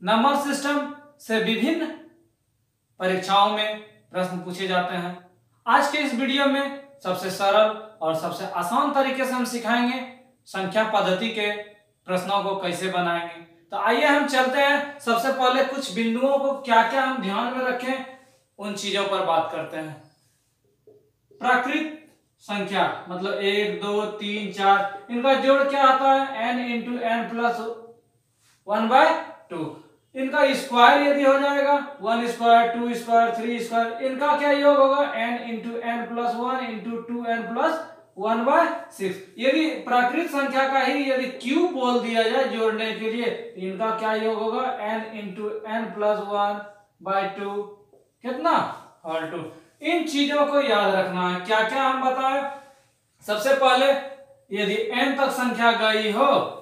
Number system से विभिन्न परीक्षाओं में प्रश्न पूछे जाते हैं। आज के इस वीडियो में सबसे सरल और सबसे आसान तरीके से हम सिखाएंगे संख्या पद्धति के प्रश्नों को कैसे बनाएंगे। तो आइए हम चलते हैं। सबसे पहले कुछ बिंदुओं को क्या क्या हम ध्यान में रखें उन चीजों पर बात करते हैं। प्राकृत संख्या मतलब 1, 2, 3, 4 इनका जोड़ क्या आता है n इंटू एन प्लस 1/2। इनका स्क्वायर यदि हो जाएगा 1 स्क्वायर 2 स्क्वायर 3 स्क्वायर, इनका क्या योग होगा n into N plus 1 into 2n plus 1/6। यदि प्राकृत संख्या का ही यदि क्यूब बोल दिया जाए जोड़ने के लिए, इनका क्या योग होगा n इंटू एन प्लस 1/2 कितना और 2। इन चीजों को याद रखना है। क्या क्या हम बताएं। सबसे पहले यदि n तक संख्या गई हो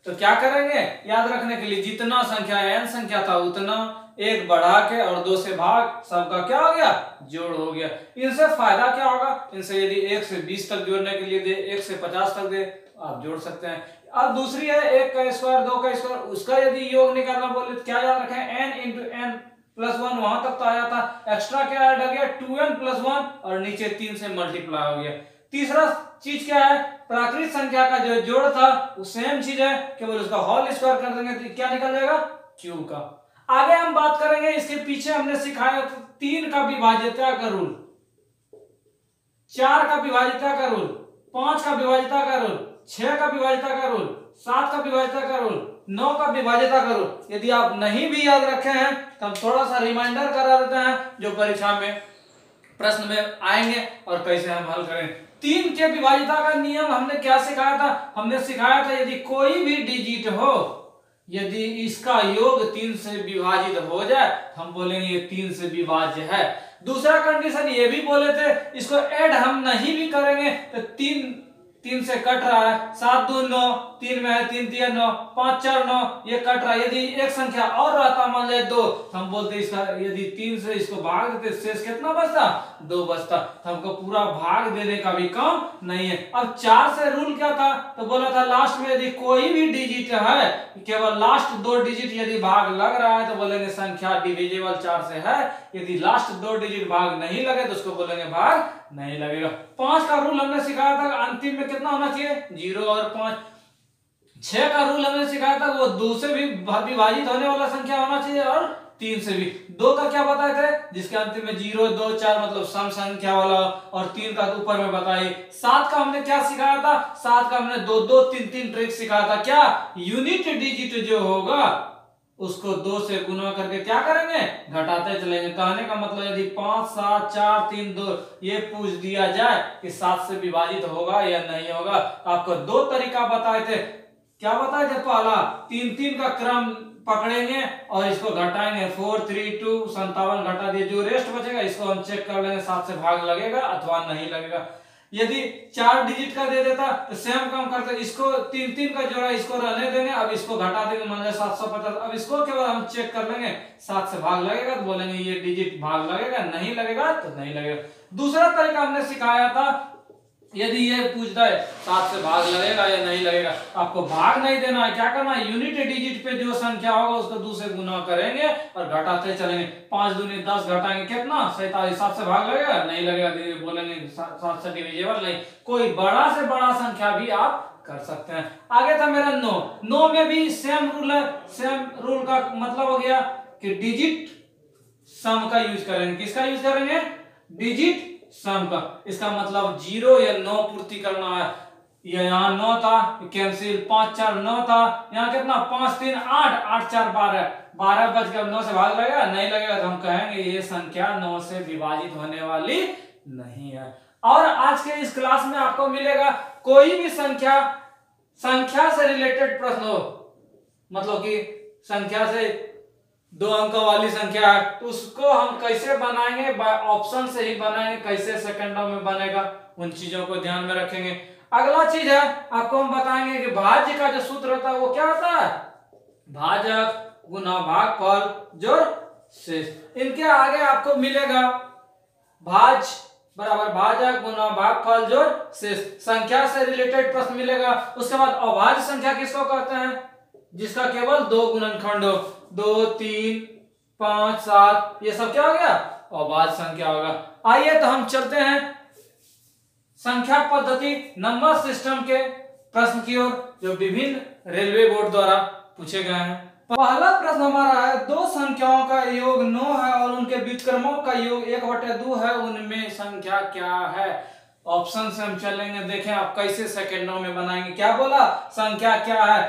तो क्या करेंगे, याद रखने के लिए जितना संख्या n संख्या था उतना एक बढ़ा के और 2 से भाग, सबका क्या हो गया जोड़ हो गया। इनसे फायदा क्या होगा, इनसे यदि 1 से 20 तक जोड़ने के लिए दे, 1 से 50 तक दे, आप जोड़ सकते हैं। अब दूसरी है 1 का स्क्वायर 2 का स्क्वायर, उसका यदि योग निकालना बोले तो क्या याद रखें n इंटू एन प्लस 1 वहां तक तो आया था, एक्स्ट्रा क्या ऐड हो गया 2n प्लस 1 और नीचे 3 से मल्टीप्लाई हो गया। तीसरा चीज क्या है, प्राकृत संख्या का जो जोड़ था वो सेम चीज है, केवल उसका होल स्क्वायर कर देंगे तो क्या निकल जाएगा क्यूब का। आगे हम बात करेंगे, इसके पीछे हमने सिखाया 3 का विभाज्यता का रूल, 4 का विभाज्यता का रूल, 5 का विभाज्यता का रूल, 6 का विभाज्यता का रूल, 7 का विभाज्यता का रूल, 9 का विभाज्यता का रूल। यदि आप नहीं भी याद रखे हैं तो हम थोड़ा सा रिमाइंडर करा देते हैं जो परीक्षा में प्रश्न में आएंगे और कैसे हम हल करें। 3 के विभाज्यता का नियम हमने क्या सिखाया था, हमने सिखाया था यदि कोई भी डिजिट हो, यदि इसका योग 3 से विभाजित हो जाए तो हम बोलेंगे ये 3 से विभाज्य है। दूसरा कंडीशन ये भी बोले थे, इसको ऐड हम नहीं भी करेंगे तो 3 से कट रहा है, 7 2 9, 3 में है 3 3 9, 5 4 9, ये कट रहा है। यदि एक संख्या और रहता मान जाए 2 तो हम बोलते इसका यदि 3 से इसको भाग देते शेष कितना बचता 2 बचता, तो हमको पूरा भाग देने का भी काम नहीं है। अब 4 से रूल क्या था, तो बोला था लास्ट में यदि कोई भी डिजिट है, केवल लास्ट 2 डिजिट यदि भाग लग रहा है तो बोलेंगे संख्या डिविजिबल 4 से है, यदि लास्ट 2 डिजिट भाग नहीं लगे तो उसको बोलेंगे भाग नहीं लगेगा। 5 का रूल हमने सिखाया था अंतिम में कितना होना चाहिए 0 और 5। 6 का रूल हमने सिखाया था वो 2 से भी विभाजित होने वाला संख्या होना चाहिए और 3 से भी। 2 का क्या बताए थे, जिसके अंतिम में 0 2 4 मतलब सम संख्या वाला, और 3 का ऊपर में बताइए। 7 का हमने क्या सिखाया था, 7 का हमने 2 2 3 3 ट्रिक सिखाया था। क्या यूनिट डिजिट जो होगा उसको 2 से गुना करके क्या करेंगे घटाते चलेंगे। कहने का मतलब यदि 5 7 4 3 2 ये पूछ दिया जाए कि 7 से विभाजित होगा या नहीं होगा, आपको 2 तरीका बताए थे। क्या बताए थे, पहला 3 3 का क्रम पकड़ेंगे और इसको घटाएंगे 4 3 2 57 घटा दिए, जो रेस्ट बचेगा इसको हम चेक कर लेंगे 7 से भाग लगेगा अथवा नहीं लगेगा। यदि 4 डिजिट का दे देता तो सेम काम करते, इसको 3 3 का जोड़ा इसको रहने देंगे, अब इसको घटा देंगे मान लीजिए 750, अब इसको केवल हम चेक कर लेंगे 7 से भाग लगेगा तो बोलेंगे ये डिजिट भाग लगेगा, नहीं लगेगा तो नहीं लगेगा। दूसरा तरीका हमने सिखाया था, यदि ये पूछता है 7 से भाग लगेगा या नहीं लगेगा, आपको भाग नहीं देना है, क्या करना है यूनिट डिजिट पे जो संख्या होगा उसको 2 से गुना करेंगे और घटाते चलेंगे। 5 दूनी 10 घटाएंगे कितना 47, 7 से भाग लगेगा नहीं लगेगा, बोलेंगे 7 से डिविजिबल नहीं। कोई बड़ा से बड़ा संख्या भी आप कर सकते हैं। आगे था मेरा 9 में भी सेम रूल है। सेम रूल का मतलब हो गया कि डिजिट सम का यूज करेंगे। किसका यूज करेंगे, डिजिट सम का। इसका मतलब 0 या 9 पूर्ति करना है। यहाँ 9 था कैंसिल, 5 4 9 था, यहाँ कितना 5 3 8 8 4 12 12 बच गया, 9 से भाग लगेगा नहीं लगेगा, तो हम कहेंगे ये संख्या 9 से विभाजित होने वाली नहीं है। और आज के इस क्लास में आपको मिलेगा कोई भी संख्या से रिलेटेड प्रश्न हो, मतलब कि संख्या से 2 अंक वाली संख्या है तो उसको हम कैसे बनाएंगे, ऑप्शन से ही बनाएंगे, कैसे सेकंडों में बनेगा उन चीजों को ध्यान में रखेंगे। अगला चीज है आपको हम बताएंगे कि भाज्य का जो सूत्र होता है वो क्या होता है, भाजक गुना भागफल जोड़ शेष। इनके आगे आपको मिलेगा भाज्य बराबर भाजक गुना भागफल जोड़ शेष, संख्या से रिलेटेड प्रश्न मिलेगा। उसके बाद अभाज्य संख्या किसको कहते हैं, जिसका केवल 2 गुणनखंड हो। 2 3 5 7 ये सब क्या हो गया अभाज्य संख्या होगा। आइए तो हम चलते हैं संख्या पद्धति नंबर सिस्टम के प्रश्न की ओर जो विभिन्न रेलवे बोर्ड द्वारा पूछे गए हैं। पहला प्रश्न हमारा है दो संख्याओं का योग 9 है और उनके व्युत्क्रमों का योग 1/2 है, उनमें संख्या क्या है। ऑप्शन से हम चलेंगे, देखें आप कैसे सेकंडों में बनाएंगे। क्या बोला संख्या क्या है,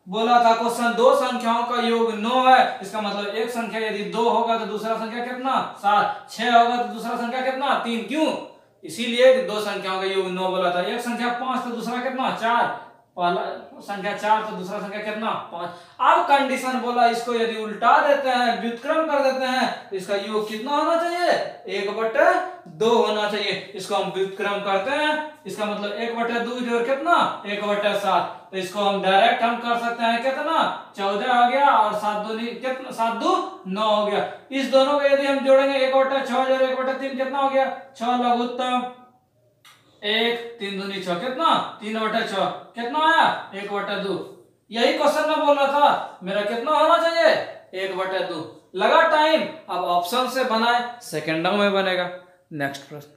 बोला था क्वेश्चन दो संख्याओं का योग 9 है, इसका मतलब एक संख्या यदि 2 होगा तो दूसरा संख्या कितना 7, 6 होगा तो दूसरा संख्या कितना 3, क्यों इसीलिए दो संख्याओं का योग 9 बोला था। एक संख्या 5 तो दूसरा कितना 4, पहला संख्या 4 तो दूसरा संख्या कितना 5। अब कंडीशन बोला इसको यदि उल्टा देते हैं व्युत्क्रम कर देते हैं तो इसका योग कितना होना चाहिए 1/2 होना चाहिए। इसको हम व्युत्क्रम करते हैं, इसका मतलब 1/2 और कितना 1/7, तो इसको हम डायरेक्ट हम कर सकते हैं कितना 14 हो गया और 7 दूनी कितना 7 2 9 हो गया। इस दोनों को यदि हम जोड़ेंगे 1/6 और 1/3 कितना हो गया 6 लघुत्तम 1 3 दूनी 6 कितना 3/6 कितना आया 1/2। यही क्वेश्चन में बोल रहा था मेरा कितना होना चाहिए 1/2। लगा टाइम, अब ऑप्शन से बनाए सेकंडों में बनेगा। नेक्स्ट प्रश्न,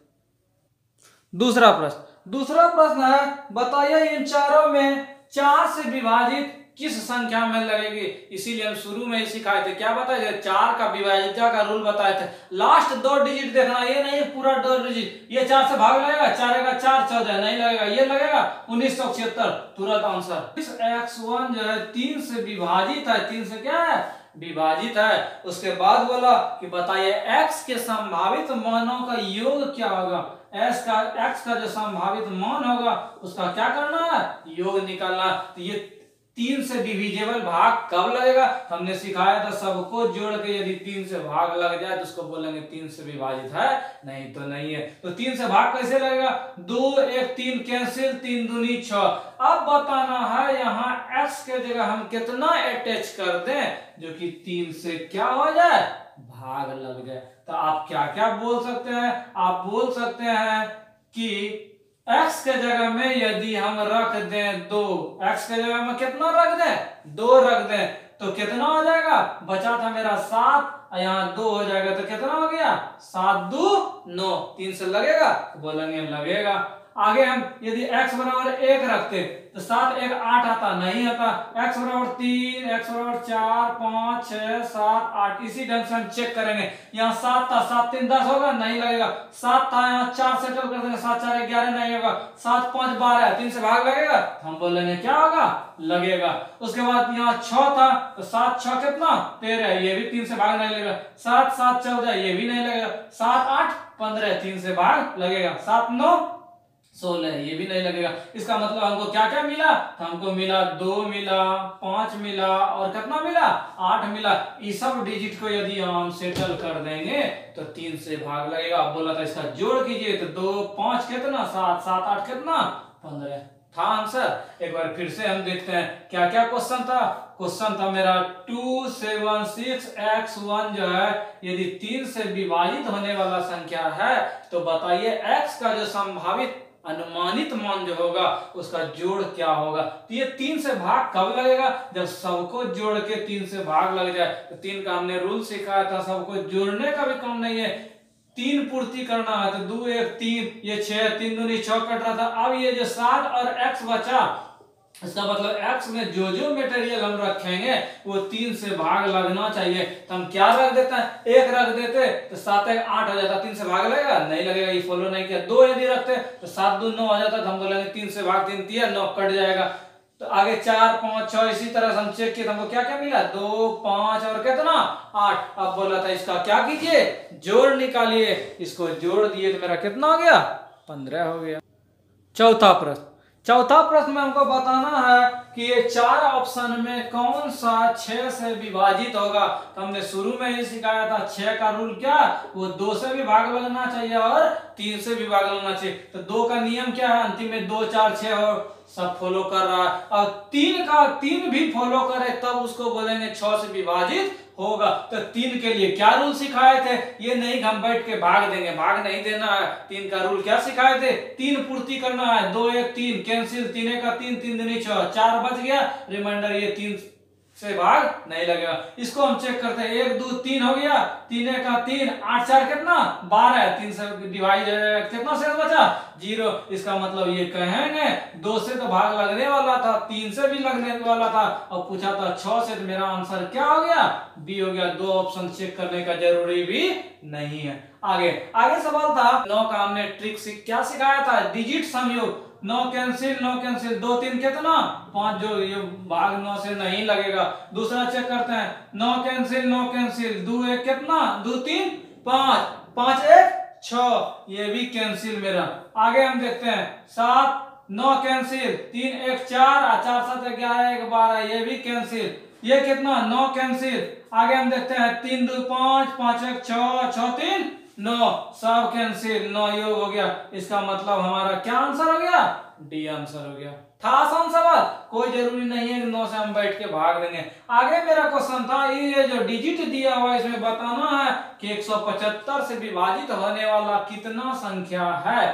दूसरा प्रश्न है बताइए इन चारों में 4 से विभाजित किस संख्या में लगेगी। इसीलिए हम शुरू में ही सिखाए थे, क्या बताए थे 4 का विभाज्यता का रूल बताए थे। लास्ट 2 डिजिट देखना, ये नहीं पूरा 2 डिजिट। ये 4 से भाग लगेगा 4 का 4 14 नहीं लगेगा, ये लगेगा 1976 तुरंत आंसर। इस x1 जो है 3 से विभाजित है, 3 से क्या है विभाजित है। उसके बाद बोला कि बताइए x के संभावित मानों का योग क्या होगा। x का जो संभावित मान होगा उसका क्या करना है योग निकालना। तो ये 3 से डिविजिबल भाग कब लगेगा, हमने सिखाया था सबको जोड़ के यदि 3 से भाग लग जाए तो उसको बोलेंगे 3 से विभाजित है, नहीं तो नहीं है। तो 3 से भाग कैसे लगेगा 2 1 3 कैंसिल 3 दूनी 6। अब बताना है यहाँ x के जगह हम कितना अटैच कर दें जो कि 3 से क्या हो जाए भाग लग जाए। तो आप क्या क्या बोल सकते हैं, आप बोल सकते हैं कि x के जगह में यदि हम रख दें 2, x के जगह में कितना रख दें 2 रख दें तो कितना हो जाएगा, बचा था मेरा 7 यहाँ 2 हो जाएगा तो कितना हो गया 7 2 9। 3 से लगेगा बोलेंगे लगेगा। आगे हम यदि x बराबर 1 रखते तो 7 1 8 आता, नहीं आता। x बराबर 3, x बराबर 4 5 6 7 8, इसी ढंग से हम चेक करेंगे। यहाँ 7 था 7 3 10 होगा, नहीं लगेगा। 7 था यहाँ 4 सेटल कर देंगे, 7 4 11 नहीं होगा। 7 5 12, 3 से भाग लगेगा, हम बोलेंगे क्या होगा लगेगा। उसके बाद यहाँ 6 था तो 7 6 कितना 13, ये भी 3 से भाग नहीं लगेगा। 7 7 14, ये भी नहीं लगेगा। 7 8 15, 3 से भाग लगेगा। 7 9 16, ये भी नहीं लगेगा। इसका मतलब हमको क्या क्या मिला, तो हमको मिला 2 मिला 5 मिला और कितना मिला 8 मिला। इस सब डिजिट को यदि हम सेटल कर देंगे तो 3 से भाग लगेगा। बोला था इसका जोड़ कीजिए तो 2 5 कितना 7 7 8 कितना 15 था आंसर। एक बार फिर से हम देखते हैं क्या क्या क्वेश्चन था। क्वेश्चन था मेरा 276 x1 जो है यदि 3 से विभाजित होने वाला संख्या है तो बताइए x का जो संभावित अनुमानित मान जो होगा उसका जोड़ क्या होगा। तो ये 3 से भाग कब लगेगा, जब सबको जोड़ के 3 से भाग लग जाए। तो 3 का हमने रूल सिखाया था, सबको जोड़ने का भी काम नहीं है, 3 पूर्ति करना है। तो 2 1 3, ये 6 3 दूनी 6 कट रहा था। अब ये जो 7 और x बचा, इसका मतलब x में जो जो मटेरियल हम रखेंगे वो 3 से भाग लगना चाहिए। तो हम क्या रख देते हैं 1 रख देते तो 7 1 8 हो जाता, 3 से भाग लगेगा नहीं लगेगा, ये फॉलो नहीं किया। 2 यदि रखते तो 7 2 9 हो जाता, तो हम बोलेंगे 3 से भाग 3 3 9 कट जाएगा। तो आगे 4 5 6 इसी तरह से हम चेक किए, हमको क्या क्या मिला 2 5 और कितना 8। अब बोला था इसका क्या कीजिए जोड़ निकालिए, इसको जोड़ दिए तो मेरा कितना हो गया 15 हो गया। चौथा प्रश्न में हमको बताना है कि ये 4 ऑप्शन में कौन सा 6 से विभाजित होगा। तो हमने शुरू में ही सिखाया था 6 का रूल क्या, वो 2 से भी भाग लगना चाहिए और 3 से भी भाग लगना चाहिए। तो 2 का नियम क्या है, अंतिम में 2 4 6 हो, सब फॉलो कर रहा है। और 3 भी फॉलो करे तब उसको बोलेंगे 6 से विभाजित होगा। तो 3 के लिए क्या रूल सिखाए थे, ये नहीं हम बैठ के भाग देंगे, भाग नहीं देना है। 3 का रूल क्या सिखाए थे, 3 पूर्ति करना है। 2 1 3 कैंसिल, 3 का 3 3 दूनी 6, 4 बच गया, रिमाइंडर ये 3 से भाग नहीं लगेगा। इसको हम चेक करते हैं, 1 2 3 हो गया, 3 1 का 3, 8 4 कितना 12, 3 से डिवाइड कितना शेष बचा 0। इसका मतलब ये कहेंगे 2 से तो भाग लगने वाला था, 3 से भी लगने वाला था, और पूछा था 6 से, तो मेरा आंसर क्या हो गया बी हो गया। 2 ऑप्शन चेक करने का जरूरी भी नहीं है। आगे आगे सवाल था 9 का, हमने ट्रिक क्या सिखाया था, डिजिट संयोग, 9 कैंसिल 9 कैंसिल, 2 3 कितना 5, जो ये भाग 9 से नहीं लगेगा। दूसरा चेक करते हैं, 9 कैंसिल 9 कैंसिल, 2 1 कितना 2 3 5, 5 1 6, ये भी कैंसिल मेरा। आगे हम देखते हैं 7 9 कैंसिल, 3 1 4, 4 7 11 1 12, ये भी कैंसिल। ये कितना 9 कैंसिल। आगे हम देखते हैं 3 2 5, 5 1 6, 6 3 9, सब कैंसिल, 9 योग हो गया। इसका मतलब हमारा क्या आंसर हो गया, डी आंसर हो गया। था आसान सवाल, कोई जरूरी नहीं है कि 9 से हम बैठ के भाग देंगे। आगे मेरा क्वेश्चन था, ये जो डिजिट दिया हुआ है इसमें बताना है कि 175 से विभाजित होने वाला कितना संख्या है।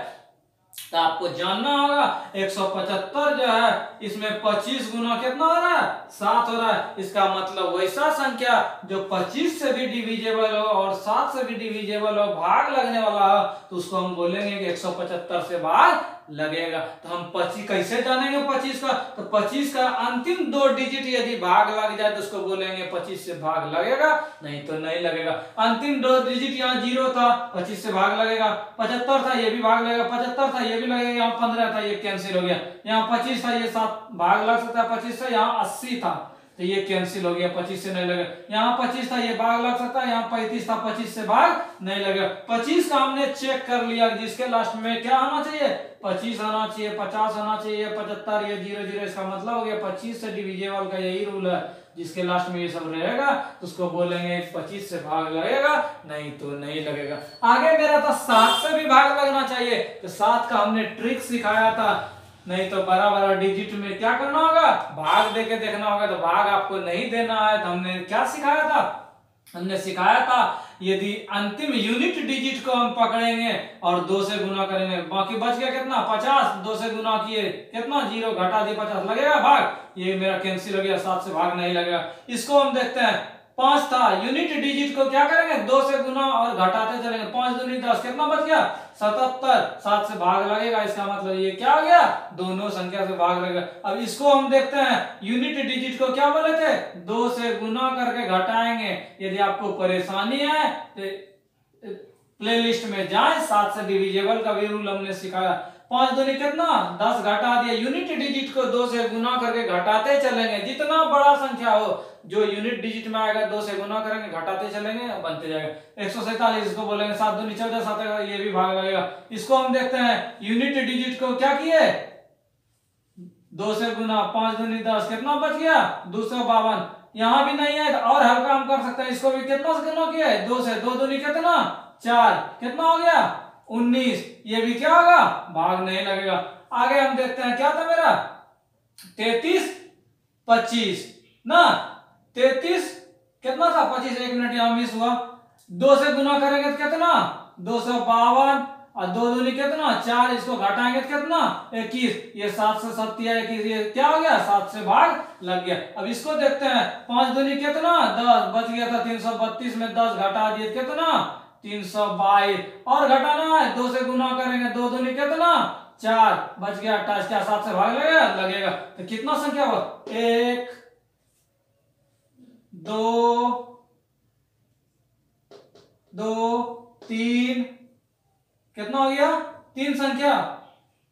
तो आपको जानना होगा 175 जो है इसमें 25 गुना कितना हो रहा है 7 हो रहा है। इसका मतलब वैसा संख्या जो 25 से भी डिविजेबल हो और 7 से भी डिविजेबल हो, भाग लगने वाला हो, तो उसको हम बोलेंगे कि 175 से भाग लगेगा। तो हम 25 कैसे जानेंगे 25 का, तो 25 का अंतिम 2 डिजिट यदि भाग लग जाए तो उसको बोलेंगे 25 से भाग लगेगा, नहीं तो नहीं लगेगा। अंतिम 2 डिजिट यहाँ 0 था, 25 से भाग लगेगा। 75 था, ये भी भाग लगेगा। 75 था, ये भी लगेगा। यहाँ 15 था, ये कैंसिल हो गया। यहाँ 25 था, ये 7 भाग लग सकता है 25 से। यहाँ 80 था, तो ये कैंसिल हो गया, 25 से नहीं लगेगा। यहाँ 25 था, ये भाग लग सकता है। यहाँ 35 था, 25 से भाग नहीं लगेगा। 25 का हमने चेक कर लिया, जिसके लास्ट में क्या आना चाहिए 25 आना चाहिए, 50 आना चाहिए, 75, ये 0 0। इसका मतलब हो गया 25 से डिविजेबल का यही रूल है, जिसके लास्ट में ये सब रहेगा तो उसको बोलेंगे 25 से भाग लगेगा, नहीं तो नहीं लगेगा। आगे मेरा था 7 से भी भाग लगना चाहिए, तो 7 का हमने ट्रिक सिखाया था। नहीं तो बड़ा बड़ा डिजिट में क्या करना होगा, भाग देके देखना होगा। तो भाग आपको नहीं देना है, तो हमने क्या सिखाया था, हमने सिखाया था यदि अंतिम यूनिट डिजिट को हम पकड़ेंगे और 2 से गुना करेंगे, बाकी बच गया कितना 50, 2 से गुना किए कितना 0, घटा दिए 50, लगेगा भाग, ये मेरा कैंसिल हो गया, 7 से भाग नहीं लगेगा। इसको हम देखते हैं 5 था, यूनिट डिजिट को क्या करेंगे 2 से गुना और घटाते चलेंगे। 5 दूनी 10, कितना बच गया 77, 7 से भाग लगेगा। इसका मतलब ये क्या हो गया, दोनों संख्या से भाग लगेगा। अब इसको हम देखते हैं, यूनिट डिजिट को क्या बोले थे 2 से गुना करके घटाएंगे। यदि आपको परेशानी है तो प्लेलिस्ट में जाएं, 7 से डिविजेबल का भी रूल हमने सिखाया। 5 दूनी कितना 10, घटा दिया। यूनिट डिजिट को 2 से गुना करके घटाते चलेंगे, जितना बड़ा संख्या हो जो यूनिट डिजिट में आएगा 2 से गुना करेंगे, घटाते चलेंगे, बनते जाएगा। 147 इसको बोलेंगे, 7 दूनी 14, 7 ये भी भाग लगेगा। इसको हम देखते हैं, यूनिट डिजिट को क्या किए 2 से गुना, 5 दूनी 10, कितना बच गया 252। यहाँ भी नहीं है तो और हल्का हम कर सकते हैं, इसको भी कितना से गुना किया 2 से, 2 दूनी कितना 4, कितना हो गया 19, ये भी क्या होगा भाग नहीं लगेगा। आगे हम देखते हैं क्या था मेरा 33 25 ना, 33 कितना था 25, 1 मिनट यहाँ मिस हुआ। 2 से गुना करेंगे तो कितना 252 और 2 दूनी कितना 4, इसको घटाएंगे तो कितना 21, ये 7 से 7 या 21, ये क्या हो गया 7 से भाग लग गया। अब इसको देखते हैं, 5 दूनी कितना 10, बच गया था 332 में 10 घटा दिए कितना 322, और घटाना है 2 से गुना करेंगे, 2 दूनी कितना 4, बच गया 28, क्या 7 से भाग लगेगा। तो कितना संख्या हुआ 1 2 2 3, कितना हो गया 3 संख्या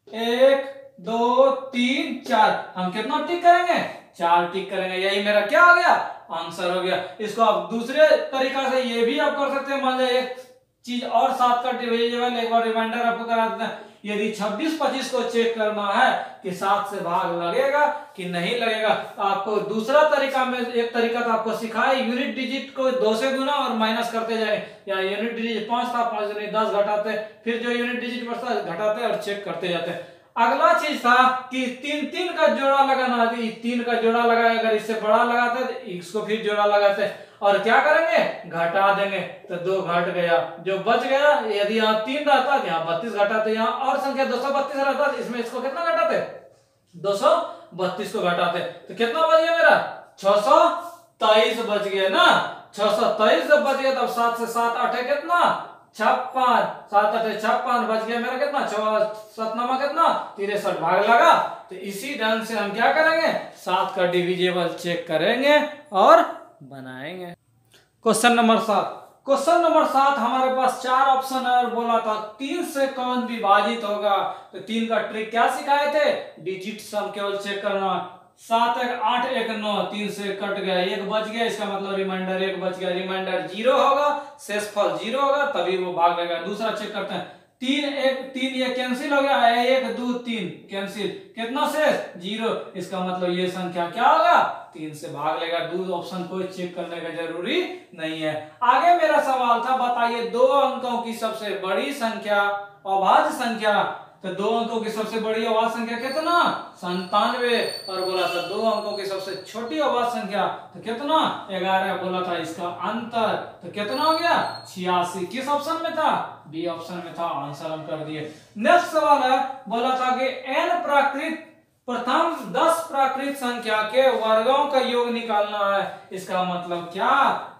1 2 3 4, हम कितना टिक करेंगे 4 टिक करेंगे, यही मेरा क्या हो गया आंसर हो गया। इसको आप दूसरे तरीका से ये भी आप कर सकते हैं। मान लीजिए एक चीज और 7 का डिविजिबल, एक बार रिमाइंडर आपको करा देते हैं। यदि 26 25 को चेक करना है कि 7 से भाग लगेगा कि नहीं लगेगा, तो आपको दूसरा तरीका में, एक तरीका तो आपको सिखाया, यूनिट डिजिट को 2 से गुना और माइनस करते जाए, या यूनिट डिजिट 5 था 5 दूनी 10 घटाते, फिर जो यूनिट डिजिट बचता है घटाते और चेक करते जाते। अगला चीज था कि 3 3 का जोड़ा लगाना, 3 का जोड़ा लगाए, अगर इससे बड़ा लगाते तो इसको फिर जोड़ा लगाते और क्या करेंगे घटा देंगे, तो 2 घट गया, जो बच गया यदि यहाँ 3 रहता तो यहाँ 32 घटाते, यहाँ और संख्या 232 रहता, इसमें इसको कितना घटाते 232 को घटाते, तो कितना बच गया मेरा 623 बच गया ना। 623 जब बच गया तब 7 से 7 8 कितना 56, 7 8 56 बच गया मेरा कितना 7 नमा कितना 63 भाग लगा। तो इसी ढंग से हम क्या करेंगे 7 का डिविजिबल चेक करेंगे और बनाएंगे। Question number 7। क्वेश्चन नंबर 7 हमारे पास 4 ऑप्शन है और बोला था 3 से कौन विभाजित होगा। तो 3 का ट्रिक क्या सिखाए थे, डिजिट सम केवल चेक करना। 7 1 8 1 9, 3 से कट गया 1 बच गया, इसका मतलब रिमाइंडर 1 बच गया, रिमाइंडर 0 होगा, शेषफल 0 होगा तभी वो भाग लेगा। दूसरा चेक करते हैं 3 ये कैंसिल हो गया, 1 2 3 कैंसिल, कितना शेष 0, इसका मतलब ये संख्या क्या होगा 3 से भाग लेगा। दूसरा ऑप्शन कोई चेक करने का जरूरी नहीं है। आगे मेरा सवाल था बताइए 2 अंकों की सबसे बड़ी संख्या अभाज्य संख्या। तो 2 अंकों की सबसे बड़ी अभाज्य संख्या कितना 97, और बोला था 2 अंकों की सबसे छोटी अभाज्य संख्या तो कितना 11, बोला था इसका अंतर तो कितना हो गया 86। किस ऑप्शन में था, बी ऑप्शन में था, आंसर हम कर दिए। नेक्स्ट सवाल है, बोला था कि n प्राकृत प्रथम 10 प्राकृत संख्या के वर्गों का योग निकालना है। इसका मतलब क्या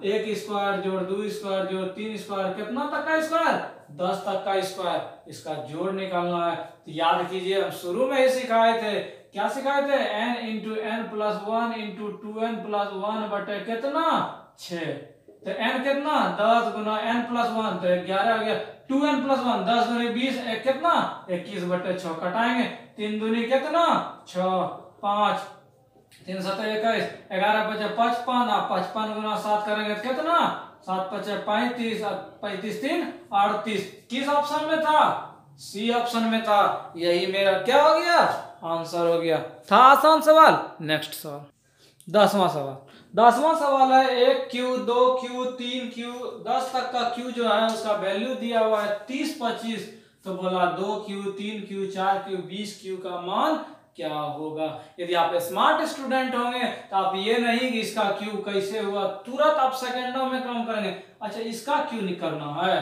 1 स्क्वायर जोड़ 2 स्क्वायर जोड़ 3 स्क्वायर कितना तक का स्क्वायर 10 तक का स्क्वायर, इसका जोड़ निकालना है। तो याद कीजिए हम शुरू में ही सिखाए थे, क्या सिखाए थे n into n plus 1 into 2n plus 1 बटे कितना 6। तो n कितना 10 गुना n प्लस 1 तो 11 हो गया, 2n प्लस 1 10 गुनी 20 कितना 21 बटे 6 कटाएंगे, 3 दूनी कितना 6 5 3 7 21 11 5 55, 55 गुना 7 करेंगे तो कितना 7 5 35 35 3 38। किस ऑप्शन में था, सी ऑप्शन में था। यही मेरा क्या हो गया आंसर हो गया। था आसान सवाल। नेक्स्ट सवाल 10वां सवाल। 10वां सवाल है 1 क्यू 2 क्यू 3 क्यू 10 तक का क्यू जो है उसका वैल्यू दिया हुआ है 30 25। तो बोला 2 क्यू 3 क्यू 4 क्यू 20 क्यू का मान क्या होगा। यदि आप स्मार्ट स्टूडेंट होंगे तो आप ये नहीं कि इसका क्यू कैसे हुआ तुरंत आप सेकंडों में काम करेंगे, अच्छा इसका क्यू निकालना है।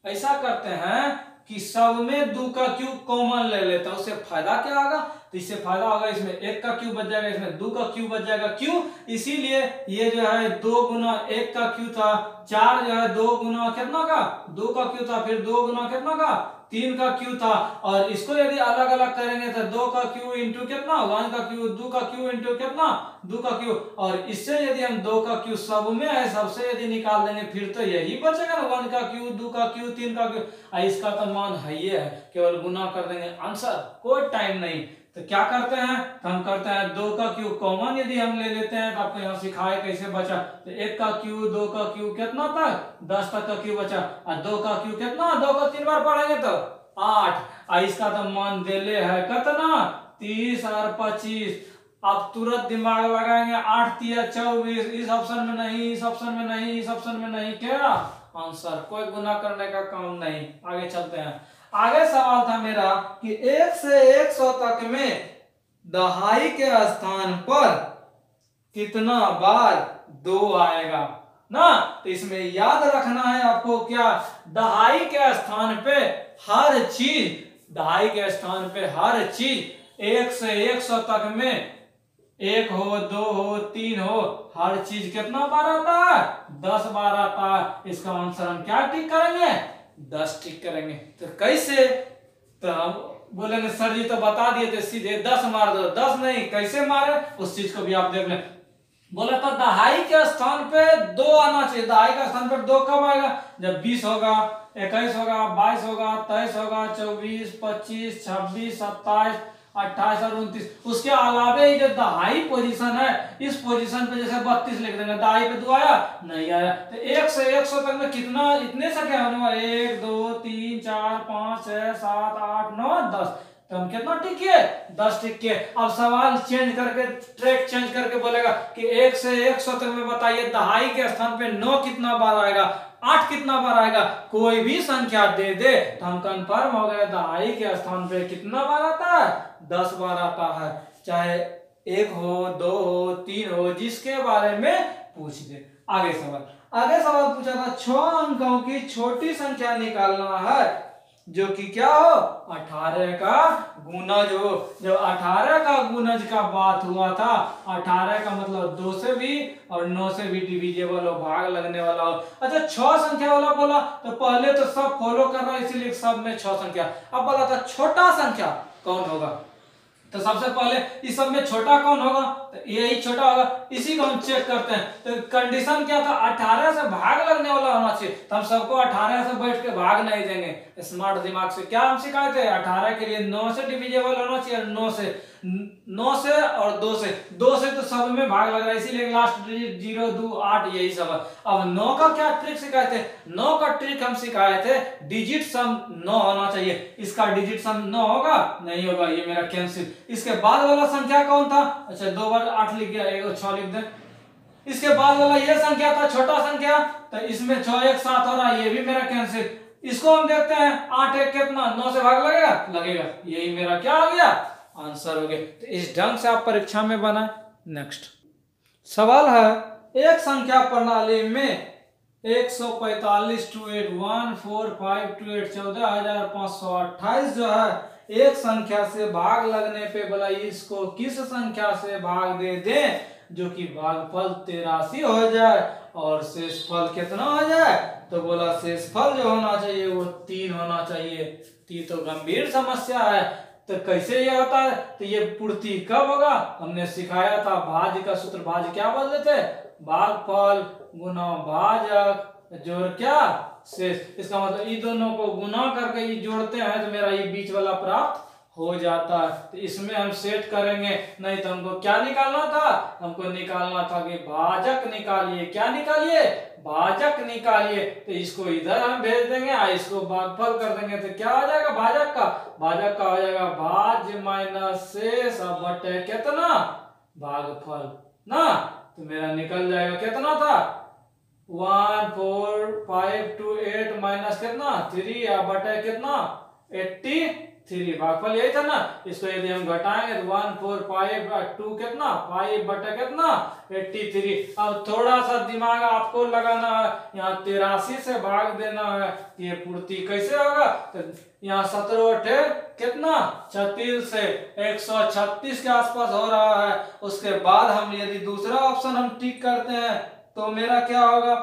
ऐसा करते हैं कि सब में 2 का क्यूब कॉमन ले लेता है, उससे फायदा क्या होगा, तो इससे फायदा होगा इसमें 1 का क्यूब बच जाएगा, इसमें 2 का क्यूब बच जाएगा। क्यों, इसीलिए ये जो है 2 गुना 1 का क्यूब था, 4 जो है 2 गुना कितना का 2 का क्यूब था, फिर 2 गुना कितना का 3 का क्यूब था। और इसको यदि अलग अलग करेंगे तो 2 का क्यूब इंटू कितना 1 का क्यूब, 2 का क्यूब इंटू कितना 2 का क्यूब। और इससे यदि हम 2 का क्यूब सब में है सबसे यदि निकाल देंगे फिर तो यही बचेगा ना 1 का क्यूब 2 का क्यूब 3 का क्यूब। इसका तो मान है ये है, केवल गुना कर देंगे आंसर, कोई टाइम नहीं। तो क्या करते हैं, तो हम करते हैं 2 का क्यूब कॉमन यदि हम ले लेते हैं तो आपको यहाँ सिखाए कैसे बचा। तो 1 का क्यूब 2 का क्यूब कितना तक 10 तक का क्यूब बचा, और 2 का क्यूब कितना 2 को 3 बार पढ़ेंगे तो 8। इसका तो मान देले है कितना 30 और 25। आप तुरंत दिमाग लगाएंगे 8 3 24, इस ऑप्शन में नहीं, इस ऑप्शन में नहीं, इस ऑप्शन में नहीं, क्या आंसर, कोई गुना करने का काम नहीं। आगे चलते हैं। आगे सवाल था मेरा कि 1 से 100 तक में दहाई के स्थान पर कितना बार 2 आएगा ना। तो इसमें याद रखना है आपको क्या, दहाई के स्थान पे हर चीज, दहाई के स्थान पे हर चीज 1 से 100 तक में 1 हो 2 हो 3 हो हर चीज कितना बार आता है 10 बार आता है। इसका आंसर हम क्या टिक करेंगे 10 टिक करेंगे। तो कैसे, तो हम बोलेंगे सर जी तो बता दिए थे सीधे 10 मार दो, 10 नहीं कैसे मारे उस चीज को भी आप देख लें। बोला था दहाई के स्थान पे 2 आना चाहिए। दहाई के स्थान पर 2 कब आएगा, जब 20 होगा 21 होगा 22 होगा 23 होगा 24 25 26 27 28 और 29। उसके अलावे ये जो दहाई पोजीशन है इस पोजीशन पे जैसे 32 लिख देंगे, दहाई पे 2 आया नहीं आया। तो 1 से 100 तक में कितना, इतने संख्या होने वाले 1 2 3 4 5 6 7 8 9 10। तो हम कितना टिक किए 10 टिक किए। अब सवाल चेंज करके ट्रैक चेंज करके बोलेगा कि 1 से 100 तक में बताइए दहाई के स्थान पे 9 कितना बार आएगा, 8 कितना बार आएगा। कोई भी संख्या दे दे तो हम कंफर्म हो गए दहाई के स्थान पे कितना बार आता है 10 बार आता है, चाहे 1 हो 2 हो 3 हो, जिसके बारे में पूछ दे। आगे सवाल पूछा था 6 अंकों की छोटी संख्या निकालना है। जो कि क्या हो 18 का गुणज हो। जब 18 का गुणज का बात हुआ था, 18 का मतलब 2 से भी और 9 से भी डिविजेबल हो, भाग लगने वाला हो। अच्छा 6 संख्या वाला बोला तो पहले तो सब फॉलो कर रहा है, इसीलिए सब में 6 संख्या। अब बोला था छोटा संख्या कौन होगा, तो सबसे पहले इस सब में छोटा कौन होगा, तो यही छोटा होगा, इसी को हम चेक करते हैं। तो कंडीशन क्या था, 18 से भाग लगने वाला होना चाहिए। तो हम सबको 18 से बैठ के भाग नहीं देंगे, स्मार्ट दिमाग से। क्या हम सिखाए थे, 18 के लिए 9 से डिविजेबल होना चाहिए, 9 से और 2 से तो सब में भाग लग रहा है, इसीलिए लास्ट डिजिट 0 2 8 यही सब है। अब 9 का क्या ट्रिक सिखाए थे, 9 का ट्रिक हम सिखाए थे डिजिट सम 9 होना चाहिए। इसका डिजिट सम 9 होगा, नहीं होगा, ये मेरा कैंसिल। इसके बाद वाला संख्या कौन था, अच्छा 2 बार 8 लिख गया, 1 6 लिख दे। इसके बाद वाला ये संख्या था छोटा संख्या, तो इसमें 6 1 7 हो रहा है, ये भी मेरा कैंसिल। इसको हम देखते हैं, 8 1 कितना, 9 से भाग लगेगा, लगेगा, यही मेरा क्या हो गया, आंसर हो गया। तो इस ढंग से आप परीक्षा में बनाए। नेक्स्ट सवाल है, एक संख्या प्रणाली में 145 टू 8 1 4 5 टू 8 14,528 जो है एक संख्या से भाग लगने पे बोला इसको किस संख्या से भाग दे दें जो कि भागफल 83 हो जाए और शेषफल कितना हो जाए, तो बोला शेषफल जो होना चाहिए वो 3 होना चाहिए। ये तो गंभीर समस्या है। तो कैसे ये होता है, तो ये पूर्ति कब होगा, हमने सिखाया था भाज्य का सूत्र, भाज्य क्या बोलते थे, भागफल गुना भाजक जोड़ क्या शेष। इसका मतलब ये दोनों को गुना करके ये जोड़ते हैं तो मेरा ये बीच वाला प्राप्त हो जाता है। तो इसमें हम सेट करेंगे, नहीं तो हमको क्या निकालना था, हमको निकालना था कि भाजक निकालिए। क्या निकालिए, भाजक निकालिए। तो इसको इधर हम भेज देंगे, इसको भागफल कर देंगे, तो क्या हो जाएगा भाजक का हो जाएगा भाज्य माइनस शेष बटे कितना भागफल ना। तो मेरा निकल जाएगा कितना था 1 4 5 2 8 माइनस कितना 3 बटे कितना 83, भागफल यही था ना। इसको यदि हम घटाएंगे तो 1 4 5 2 कितना 5 बटे कितना 83। अब थोड़ा सा दिमाग आपको लगाना है, यहाँ 83 से भाग देना है, ये पूर्ति कैसे होगा, तो यहाँ 17 8 कितना 36 से 136 के आसपास हो रहा है। उसके बाद हम यदि दूसरा ऑप्शन हम टिक करते हैं तो मेरा क्या होगा,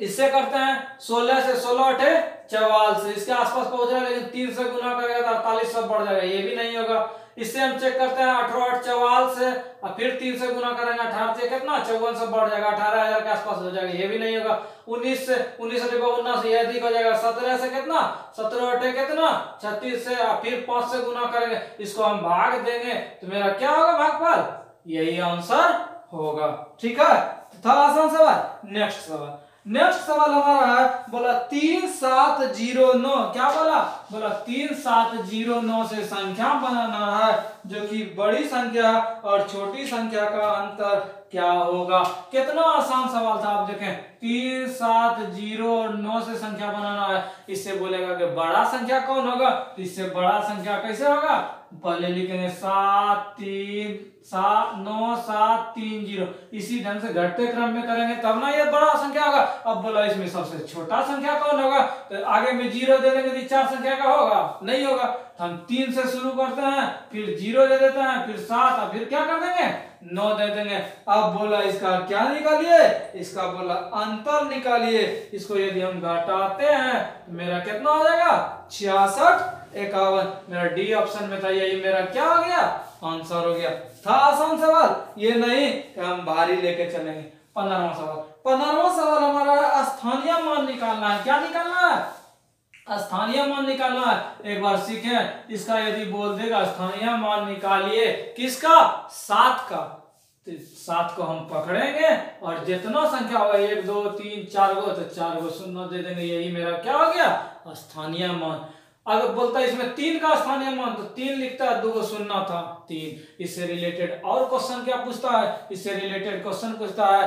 इससे करते हैं 16 से 16 8 44 इसके आसपास पहुंच जाएगा, लेकिन 3 से गुना करेगा तो 48 सब बढ़ जाएगा, ये भी नहीं होगा। इससे हम चेक करते हैं 18 8 44 से और फिर 3 से गुना करेंगे 18 से कितना 54 सब बढ़ जाएगा, 18,000 के आसपास हो जाएगा, ये भी नहीं होगा। 19 से 19 ये अधिक हो जाएगा, 17 से कितना 17 8 कितना 36 से फिर 5 से गुना करेंगे, इसको हम भाग देंगे तो मेरा क्या होगा भागफल, यही आंसर होगा। ठीक है, था आसान सवाल। नेक्स्ट सवाल हमारा है, बोला 3709, क्या बोला 3709 से संख्या बनाना है जो कि बड़ी संख्या और छोटी संख्या का अंतर क्या होगा। कितना आसान सवाल था, आप देखें 3709 से संख्या बनाना है। इससे बोलेगा कि बड़ा संख्या कौन होगा, तो इससे बड़ा संख्या कैसे होगा, पहले लिखेंगे 7 3 7 9 7 3 0, इसी ढंग से घटते क्रम में करेंगे तब ना ये बड़ा संख्या होगा। अब बोला इसमें सबसे छोटा संख्या कौन होगा, तो आगे में 0 दे देंगे तो 4 संख्या का होगा, नहीं होगा। तो हम 3 से शुरू करते हैं, फिर 0 दे देते हैं, फिर 7 और फिर क्या कर देंगे 9 दे देंगे। अब बोला इसका क्या निकालिए, इसका बोला अंतर निकालिए। इसको यदि हम घटाते हैं तो मेरा कितना हो जाएगा 66 51, मेरा डी ऑप्शन में था, यही मेरा क्या हो गया आंसर हो गया। था आसान सवाल, ये नहीं कि हम भारी लेके चलेंगे। 15वां सवाल हमारा स्थानीय मान निकालना है। क्या निकालना है, स्थानीय मान निकालना है। एक बार सीखें, इसका यदि बोल देगा स्थानीय मान निकालिए किसका 7 का, तो 7 को हम पकड़ेंगे और जितना संख्या होगा 1 2 3 4 गो तो 4 गो शून्य दे देंगे, यही मेरा क्या हो गया स्थानीय मान। अगर बोलता है इसमें 3 का स्थानीय मान तो 3 लिखता है, 2 शून्य था 3। इससे रिलेटेड और क्वेश्चन क्या पूछता है, इससे रिलेटेड क्वेश्चन पूछता है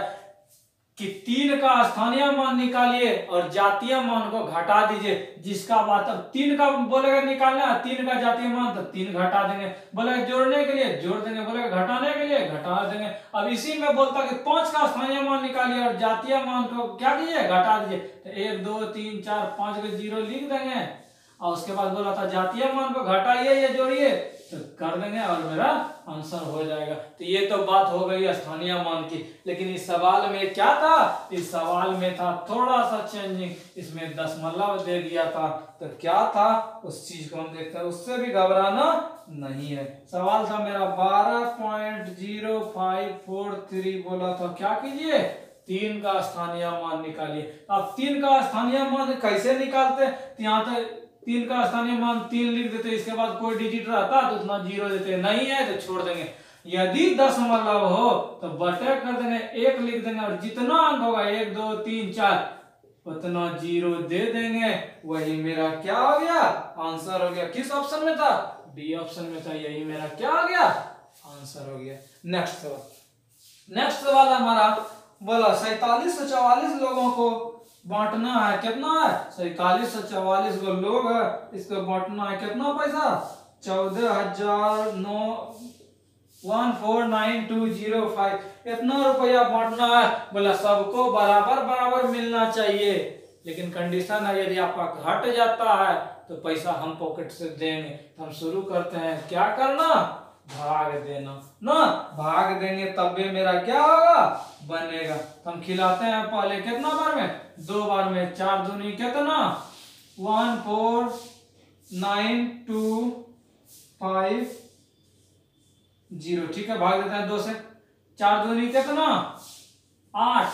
कि 3 का स्थानीय मान निकालिए और जातीय मान को घटा दीजिए। जिसका बात अब 3 का बोलेगा निकालना, 3 का जातीय मान तो 3 घटा देंगे, बोलेगा जोड़ने के लिए जोड़ देंगे, बोलेगा घटाने के लिए घटा देंगे। अब इसी में बोलता कि 5 का स्थानीय मान निकालिए और जातीय मान को क्या कीजिए घटा दीजिए, तो 1 2 3 4 5 को 0 लिख देंगे। और उसके बाद बोला था जातीय मान को घटाइए या जोड़िए, तो कर देंगे और मेरा आंसर हो जाएगा। तो ये तो बात हो गई स्थानीय मान की। लेकिन इस सवाल में क्या था, इस सवाल में था थोड़ा सा चेंजिंग, इसमें दशमलव दे दिया था। तो क्या था उस चीज को हम देखते हैं, उससे भी घबराना नहीं है। सवाल था मेरा 12.0543, बोला था क्या कीजिए, 3 का स्थानीय मान निकालिए। अब 3 का स्थानीय मान कैसे निकालते, तो यहाँ तो 3 का स्थानीय मान 3 लिख देते, इसके बाद कोई डिजिट रहता तो उतना 0 देते, नहीं है तो छोड़ देंगे। यदि दशमलव हो तो बटे कर देंगे, 1 लिख देंगे और जितना अंक होगा 1 2 3 4 उतना 0 दे देंगे। वही मेरा क्या हो गया, आंसर हो गया। किस ऑप्शन में था, डी ऑप्शन में था। यही मेरा क्या हो गया, आंसर हो गया। नेक्स्ट सवाल हमारा बोला 47 से 44 लोगों को बांटना है। कितना है, 47 से 44 को लोग है, इसको बांटना है। कितना पैसा, 14,9149205, इतना रुपया बांटना है। बोला सबको बराबर बराबर मिलना चाहिए, लेकिन कंडीशन है यदि आपका घट जाता है तो पैसा हम पॉकेट से देंगे। तो हम शुरू करते हैं, क्या करना, भाग देना ना, भाग देंगे तब भी मेरा क्या होगा, बनेगा। तो हम खिलाते हैं पहले कितना बार में, 2 बार में। 4 दूनी कितना, 14925 ठीक है, भाग देते हैं 2 से। 4 दूनी कितना, 8,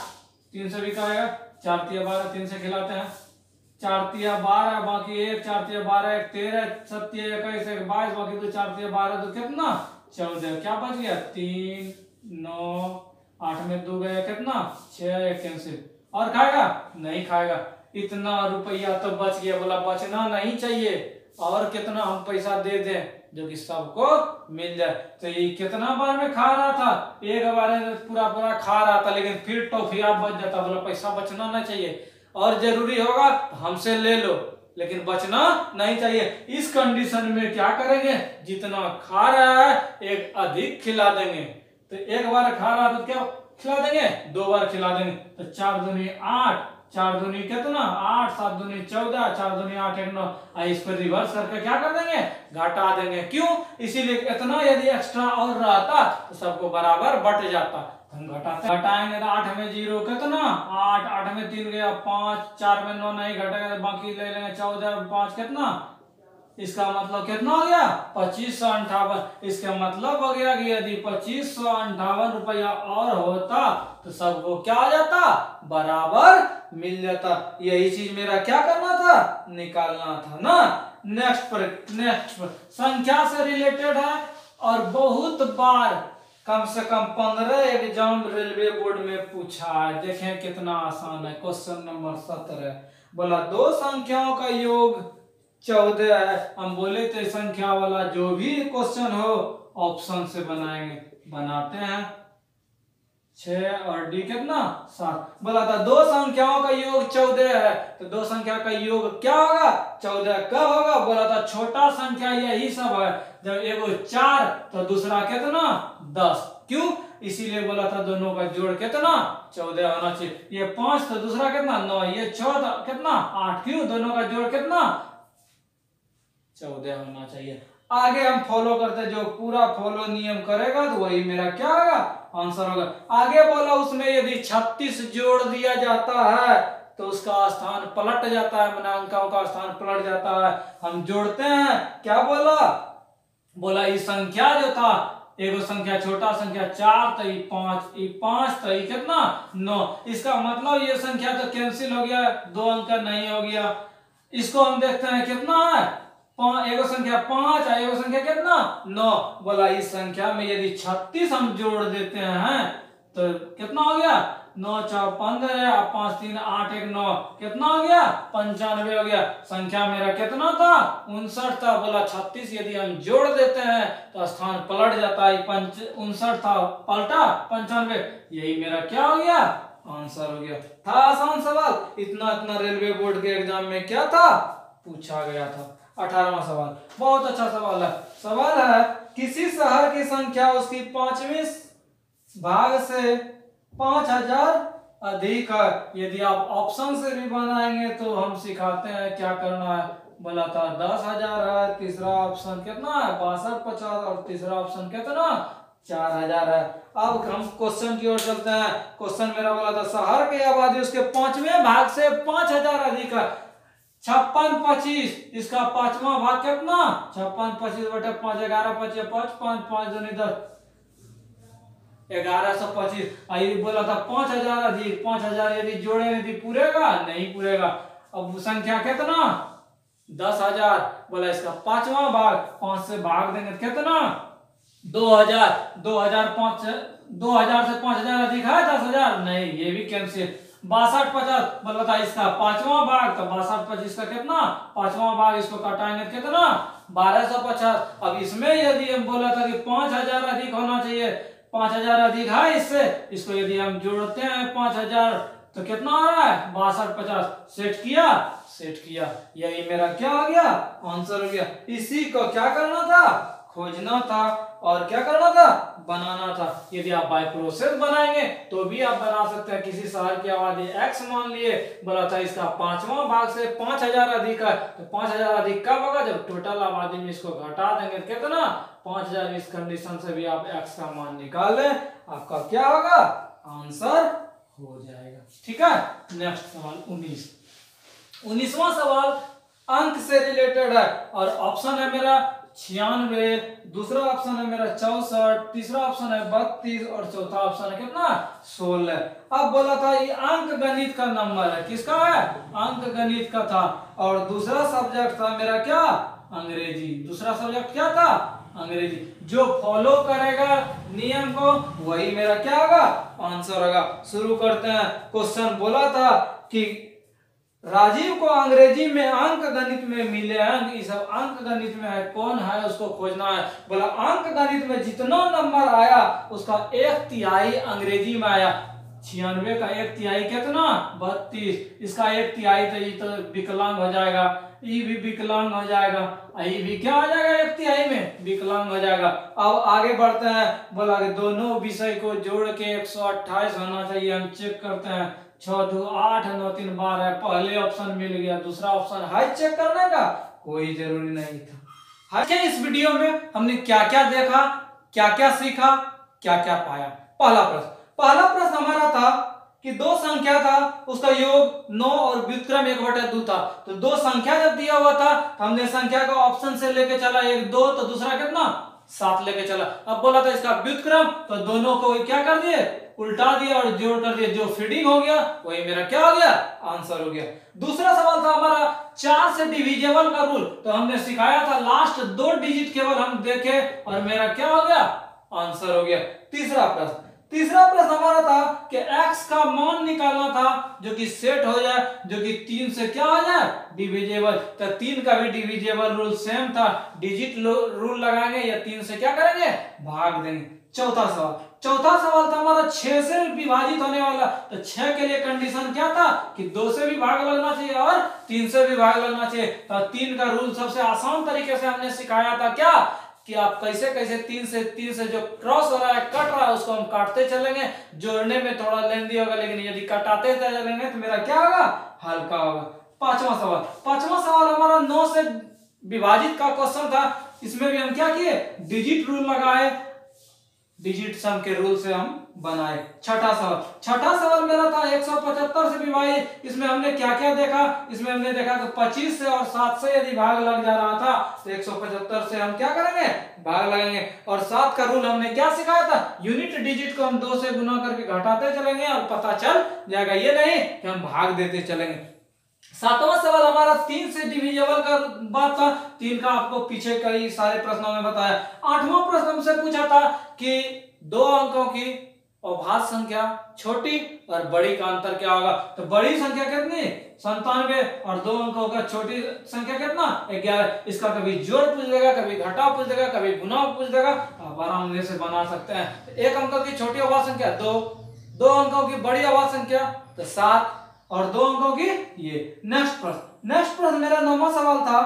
3 से भी कहेगा, 4 तिया 12, 3 से खिलाते हैं। 4 तिया 12, बाकी 1, 4 तिया 12, 1 13, 7 तिया 21, 1 22, बाकी 2, 4 तिया 12, 2 कितना, 14। क्या बच गया, 3 9 8 में 2 गया कितना, 6, 1 कैंसिल। और खाएगा, नहीं खाएगा। इतना रुपया तो बच गया। बोला बचना नहीं चाहिए, और कितना हम पैसा दे दें जो कि सबको मिल जाए। तो ये कितना बार में खा रहा था, एक बार में पूरा पूरा खा रहा था, लेकिन फिर टॉफिया बच जाता। बोला पैसा बचना नहीं चाहिए, और जरूरी होगा हमसे ले लो, लेकिन बचना नहीं चाहिए। इस कंडीशन में क्या करेंगे, जितना खा रहा है एक अधिक खिला देंगे। तो एक बार खा रहा तो क्या खिला देंगे, 2 बार खिला देंगे। तो 4 दूनी 8, 4 दूनी कितना, 8, 7 दूनी 14, 4 दूनी 8, 1 9। इसको रिवर्स करके क्या कर देंगे, घटा देंगे। क्यों, इसीलिए इतना यदि एक्स्ट्रा और रहता तो सबको बराबर बट जाता। हम घटाएंगे तो 8 में 0 कितना, 8, 8 में 3 गया 5, 4 में 9 नहीं घटेगा, बाकी ले लेंगे 14, 5 कितना, इसका मतलब कितना हो गया, 2558। इसका मतलब हो गया कि यदि 2558 रुपया और होता तो सबको क्या आ जाता, बराबर मिल जाता। यही चीज मेरा क्या करना था, निकालना था ना। नेक्स्ट संख्या से रिलेटेड है, और बहुत बार कम से कम 15 एग्जाम रेलवे बोर्ड में पूछा है। देखें कितना आसान है। क्वेश्चन नंबर 17 बोला 2 संख्याओं का योग 14 है। हम बोले थे संख्या वाला जो भी क्वेश्चन हो ऑप्शन से बनाएंगे, बनाते हैं। 6 और डी कितना, 7। बोला था 2 संख्याओं का योग 14 है, तो 2 संख्या का योग क्या होगा, 14। कब होगा, बोला था छोटा संख्या यही सब है, जब एगो 4 तो दूसरा कितना, 10। क्यों, इसीलिए बोला था दोनों का जोड़ कितना, 14 होना चाहिए। ये 5 तो दूसरा कितना, 9, ये 6 कितना, 8। क्यों, दोनों का जोड़ कितना, 14 होना चाहिए। आगे हम फॉलो करते, जो पूरा फॉलो नियम करेगा तो वही मेरा क्या होगा, आंसर होगा। आगे बोला उसमें यदि 36 जोड़ दिया जाता है तो उसका स्थान पलट जाता है, माने अंकों का स्थान पलट जाता है। हम जोड़ते हैं, क्या बोला, बोला ये संख्या जो था, एगो संख्या छोटा संख्या 4 तो 5, 5 तो कितना, 9। इसका मतलब ये संख्या तो कैंसिल हो गया, 2 अंक नहीं हो गया। इसको हम देखते हैं कितना है, एगो संख्या 5 है, एगो संख्या कितना, 9। बोला इस संख्या में यदि 36 हम जोड़ देते हैं तो कितना हो गया, 9 4 15, 5 3 8 1 9, कितना हो गया, 95 हो गया। संख्या मेरा कितना था, 59 था। बोला 36 यदि हम जोड़ देते हैं तो स्थान पलट जाता है, 59 था पलटा 95। यही मेरा क्या हो गया, आंसर हो गया। था आसान सवाल, इतना रेलवे बोर्ड के एग्जाम में क्या था, पूछा गया था। 18वां सवाल बहुत अच्छा सवाल है। सवाल है किसी शहर की संख्या उसकी 5वीं भाग से 5000 अधिक है। यदि आप ऑप्शन से भी बनाएंगे तो हम सिखाते हैं क्या करना है। बोला था 10,000 है, तीसरा ऑप्शन कितना है 6250 और तीसरा ऑप्शन कितना 4000 है। अब हम क्वेश्चन की ओर चलते हैं। क्वेश्चन मेरा बोला था शहर की आबादी उसके 5वें भाग से 5000 अधिक है। 5625 इसका 5वां भाग कितना 5625 बटे 5 11 25 5 5 5 दूनी 10 1125। आई बोला था 5000 अधिक 5000 यदि जोड़े यदि पूरेगा नहीं पूरेगा। अब संख्या कितना 10,000 बोला इसका 5वां भाग 5 से भाग देंगे कितना 2000 2000 से 5000 अधिक है 10,000 नहीं ये भी कैंसिल। 6250 बोला था इसका 5वां भाग तो 6225 का कितना 5वां भाग इसको घटाएंगे कितना 1250। अब इसमें यदि हम बोला था कि 5000 अधिक होना चाहिए 5000 अधिक है इससे इसको यदि हम जोड़ते हैं 5000 तो कितना आ रहा है 6250। सेट किया यही मेरा क्या हो गया आंसर हो गया। इसी को क्या करना था खोजना था और क्या करना था बनाना था। यदि आप बाय प्रोसेस बनाएंगे तो भी आप बना सकते हैं। किसी शहर की आबादी x मान लिए बोला था इसका 5वां भाग से 5000 अधिक है तो 5000 अधिक कब होगा जब टोटल आबादी में इसको घटा देंगे कितना 5000। इस कंडीशन से भी आप x का मान निकाल लें आपका क्या होगा आंसर हो जाएगा। ठीक है। नेक्स्ट सवाल 19वां सवाल अंक से रिलेटेड है और ऑप्शन है मेरा 96, दूसरा ऑप्शन है मेरा 64, तीसरा ऑप्शन है 32 और चौथा ऑप्शन है कितना 16। अब बोला था ये अंक गणित का नंबर है किसका है अंक गणित का था और दूसरा सब्जेक्ट था मेरा क्या अंग्रेजी। दूसरा सब्जेक्ट क्या था अंग्रेजी। जो फॉलो करेगा नियम को वही मेरा क्या होगा आंसर होगा। शुरू करते हैं। क्वेश्चन बोला था कि राजीव को अंग्रेजी में अंक गणित में मिले अंक। ये सब अंक गणित में है कौन है उसको खोजना है। बोला अंक गणित में जितना नंबर आया उसका 1/3 अंग्रेजी में आया। 96 का 1/3 कितना 32। इसका 1/3 तो ये तो विकलांग हो जाएगा ये भी विकलांग हो जाएगा ये भी क्या हो जाएगा 1/3 में विकलांग हो जाएगा। अब आगे बढ़ते हैं। बोला कि दोनों विषय को जोड़ के 128 होना चाहिए। हम चेक करते हैं 6 2 8 9 3 12 है। पहले ऑप्शन मिल गया दूसरा ऑप्शन है चेक करने का कोई जरूरी नहीं था। है इस वीडियो में हमने क्या क्या देखा क्या क्या सीखा क्या क्या पाया। पहला प्रश्न हमारा था कि दो संख्या था उसका योग 9 और व्युत्क्रम 1/2 था। तो दो संख्या जब दिया हुआ था तो हमने संख्या को ऑप्शन से लेके चला 1 2 तो दूसरा कितना 7 लेके चला। अब बोला था इसका व्युत्क्रम तो दोनों को क्या कर दिए उल्टा दिया और जोड़ कर दिया। जो फीडिंग हो गया वही मेरा क्या हो गया आंसर हो गया। दूसरा सवाल था हमारा 4 से डिविजिबल का रूल। तो हमने सिखाया था लास्ट 2 डिजिट केवल हम देखे और मेरा क्या हो गया आंसर हो गया। तीसरा प्रश्न हमारा था कि x का मान निकालना था जो कि सेट हो जाए जो कि 3 से क्या हो जाए डिविजिबल। तो 3 का भी डिविजिबल रूल सेम था डिजिट रूल लगाएंगे या 3 से क्या करेंगे भाग देंगे। चौथा सवाल था हमारा 6 से विभाजित होने वाला। तो 6 के लिए कंडीशन क्या था कि 2 से भी भाग लगना चाहिए और 3 से भी भाग लगना चाहिए। तो 3 का रूल सबसे आसान तरीके से हमने सिखाया था क्या कि आप कैसे 3 से जो क्रॉस हो रहा है कट रहा है उसको हम काटते चलेंगे। जोड़ने में थोड़ा लेंदी होगा लेकिन यदि काटते चलेंगे तो मेरा क्या होगा हल्का होगा। पांचवा सवाल हमारा 9 से विभाजित का क्वेश्चन था। इसमें भी हम क्या किए डिजिट रूल लगाए डिजिट सम के रूल से हम बनाए। छठा सवाल मेरा था 175 से विभाजित। इसमें हमने क्या क्या देखा इसमें हमने देखा कि 25 से और 7 से यदि भाग लग जा रहा था तो 175 से हम क्या करेंगे भाग लगाएंगे। और 7 का रूल हमने क्या सिखाया था यूनिट डिजिट को हम 2 से गुना करके घटाते चलेंगे और पता चल जाएगा ये नहीं कि हम भाग देते चलेंगे। 7वां सवाल हमारा 3 से डिविजिबल का बात था। 3 का आपको पीछे कई सारे प्रश्नों में बताया। 8वां प्रश्न हमसे पूछा था कि 2 अंकों की अभाज्य संख्या छोटी और बड़ी का अंतर क्या होगा। तो बड़ी संख्या कितनी 97 और 2 अंकों का छोटी संख्या कितना 11। इसका कभी जोड़ पूछ देगा कभी घटा पूछ देगा कभी गुना पूछ देगा आप आराम से बना सकते हैं। 1 अंक की छोटी अभाज्य संख्या 2 अंकों की बड़ी अभाज्य संख्या तो 7 और 2 अंकों की ये। नेक्स्ट प्रश्न मेरा 9वां सवाल था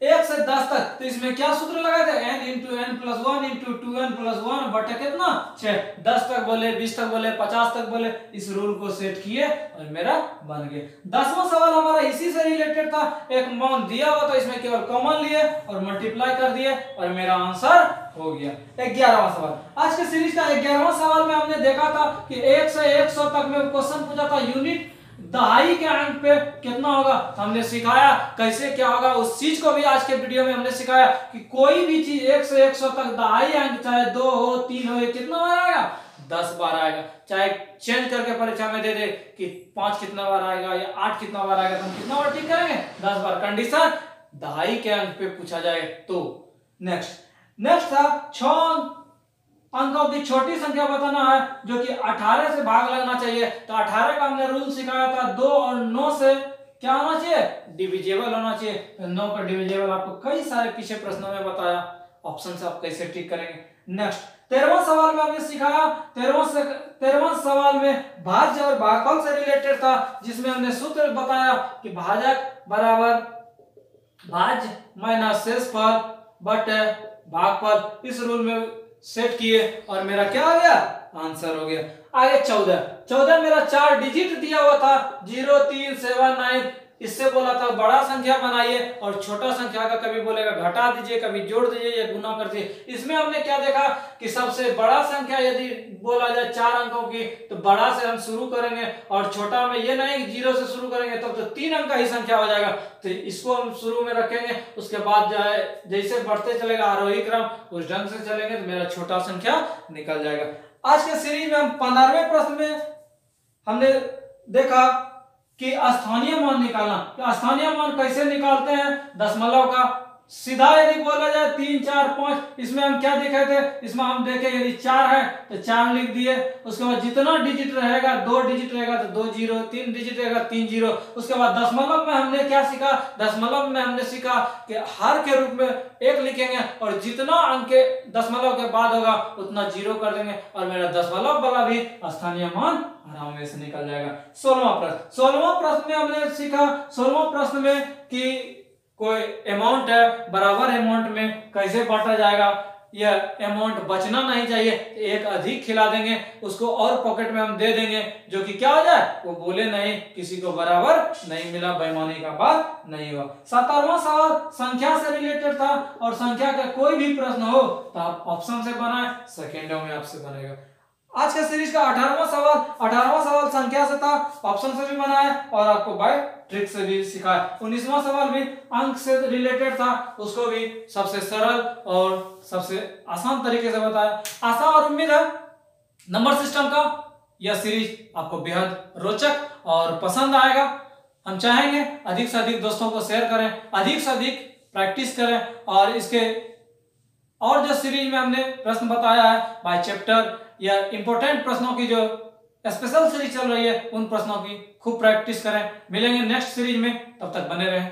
1 से 10 तक, तो इसमें क्या सूत्र लगाए थे, n into N plus one into 2n plus one बटा कितना 6। 10 तक बोले, 20 तक बोले, 50 तक बोले, इस रूल को सेट किए और मेरा बन गया। 10वां सवाल हमारा इसी से रिलेटेड था, एक मान दिया हुआ था, इसमें केवल कॉमन लिए और मल्टीप्लाई कर दिए और मेरा आंसर हो गया। 11वां सवाल, आज के सीरीज का 11वां सवाल में हमने देखा था कि 1 से 100 तक में क्वेश्चन पूछा था, यूनिट दहाई के अंक पे कितना होगा, हमने सिखाया कैसे क्या होगा, उस चीज को भी आज के वीडियो में हमने सिखाया कि कोई भी चीज 1 से 100 तक दहाई अंक, चाहे 2 हो 3 हो, ये कितना बार आएगा, 10 बार आएगा। चाहे चेंज करके परीक्षा में दे दे कि 5 कितना बार आएगा या 8 कितना बार आएगा, तो हम कितना बार ठीक करेंगे, 10 बार। कंडीशन दहाई के अंक पे पूछा जाए तो। नेक्स्ट था 6 अंकों की छोटी संख्या बताना है जो कि 18 से भाग लगना चाहिए। तो 18 का हमने रूल सिखाया था, 2 और 9 से क्या होना चाहिए, डिविजिबल होना चाहिए। तो 9 का डिविजिबल आपको कई सारे पीछे प्रश्नों में बताया, ऑप्शन से आप कैसे ठीक करेंगे। नेक्स्ट 13वां सवाल में हमने सिखाया, 13वां सवाल में भाज्य और भागफल से रिलेटेड था, जिसमें हमने सूत्र बताया कि भाजक बराबर भाज्य माइनस शेषफल बटे भागफल, इस रूल में सेट किए और मेरा क्या आ गया, आंसर हो गया। आगे 14 मेरा 4 डिजिट दिया हुआ था, 0 3 7 9, इससे बोला था बड़ा संख्या बनाइए और छोटा संख्या का कभी बोलेगा घटा दीजिए, कभी जोड़ दीजिए या गुना कर दीजिए। इसमें हमने क्या देखा कि सबसे बड़ा संख्या यदि बोला जाए 4 अंकों की, तो बड़ा से हम शुरू करेंगे और छोटा में ये नहीं कि 0 से शुरू करेंगे तब तो 3 अंक का ही संख्या हो जाएगा, तो इसको हम शुरू में रखेंगे। उसके बाद जो है जैसे बढ़ते चलेगा आरोही क्रम, उस ढंग से चलेंगे तो मेरा छोटा संख्या निकल जाएगा। आज के सीरीज में हम 15वें प्रश्न में हमने देखा कि स्थानीय मान निकालना। तो स्थानीय मान कैसे निकालते हैं, दशमलव का सीधा यदि बोला जाए 3 4 5, इसमें हम क्या देखे थे, इसमें हम देखे यदि 4 है तो 4 लिख दिए, उसके बाद जितना डिजिट रहेगा 2 डिजिट रहेगा तो 2 0, 3 डिजिट रहेगा 3 0। उसके बाद दशमलव में हमने क्या सीखा, दशमलव में हमने सीखा कि हर के रूप में 1 लिखेंगे और जितना अंक के दशमलव के बाद होगा उतना 0 कर देंगे और मेरा दशमलव वाला भी स्थानीय मान आराम से निकल जाएगा। 16वां प्रश्न में हमने सीखा, 16वां प्रश्न में कि कोई अमाउंट है, बराबर अमाउंट में कैसे बांटा जाएगा, यह अमाउंट बचना नहीं चाहिए, एक अधिक खिला देंगे उसको और पॉकेट में हम दे देंगे, जो कि क्या हो जाए, वो बोले नहीं किसी को बराबर नहीं मिला, बेईमानी का बात नहीं हुआ। 17वां सवाल संख्या से रिलेटेड था और संख्या का कोई भी प्रश्न हो तो आप ऑप्शन से बनाए, सेकेंडों में आपसे बनेगा। आज का सीरीज का 18वां सवाल संख्या से था, ऑप्शन से भी बनाया और आपको बाय ट्रिक से भी सिखाया। 19वां सवाल भी अंक से रिलेटेड था, उसको भी सबसे सरल और सबसे आसान तरीके से बताया। आशा और उम्मीद है नंबर सिस्टम का यह सीरीज आपको बेहद रोचक और पसंद आएगा। हम चाहेंगे अधिक से अधिक दोस्तों को शेयर करें, अधिक से अधिक प्रैक्टिस करें और इसके और जो सीरीज में हमने प्रश्न बताया है बाय चैप्टर या इंपॉर्टेंट प्रश्नों की जो स्पेशल सीरीज चल रही है, उन प्रश्नों की खूब प्रैक्टिस करें। मिलेंगे नेक्स्ट सीरीज में, तब तक बने रहें।